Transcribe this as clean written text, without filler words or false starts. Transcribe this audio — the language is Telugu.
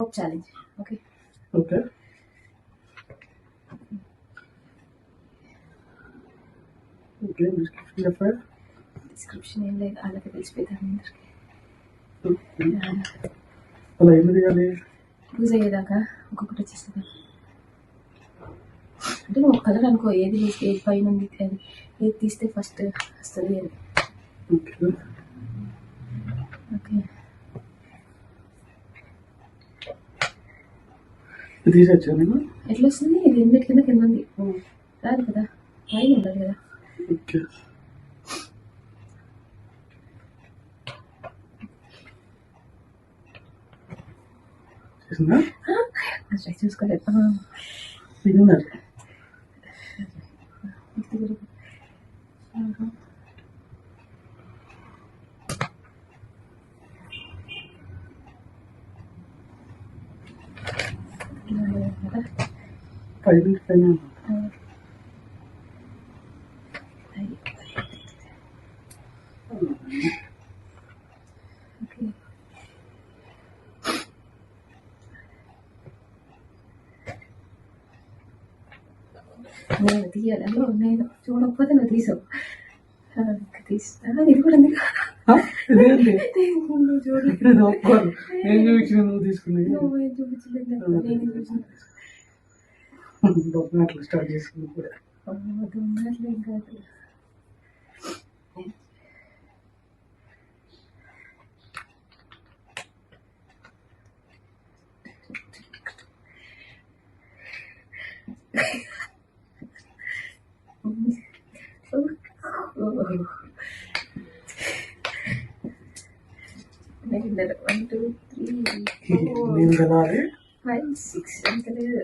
challenge. Okay. Okay. Okay, description of it. Description ఏం లేదు, వాళ్ళకి తెలిసిపోతాను అందరికి. అలా ఏమి తీయాలి? యూజ్ అయ్యేదాకా ఒక్కొక్కటి వచ్చేస్తుంది. అంటే నువ్వు కలర్ అనుకో, ఏది ఏది పైన ఉంది, ఏది తీస్తే ఫస్ట్ వస్తుంది అని. Okay. ఓకే. తీసేచ్చా నేను? ఎట్లా వస్తుంది? ఇది ఎనిమిది కింద ఉంది, రాదు కదా, పైన ఉండదు కదా. ఓకే. చేసిందా? ట్రై చూసుకోలేదు. విన్నర్. పైన పైన నేను తీయాలి, అందులో నేను చూడకపోతే నువ్వు తీసావు. తీస్తా, ఇది కూడా ఉంది. ఇదేంటి ఒక్కరు నేను చూపించిన నువ్వు తీసుకున్నాయి. నువ్వు చూపించలేదు, నేను చూపించిన. అట్లా స్టార్ట్ చేసుకున్నావు కూడా. ఉన్నట్లే ఇంకా నేను వెళ్ళాలి. 5, 6 ఎంత లేదు.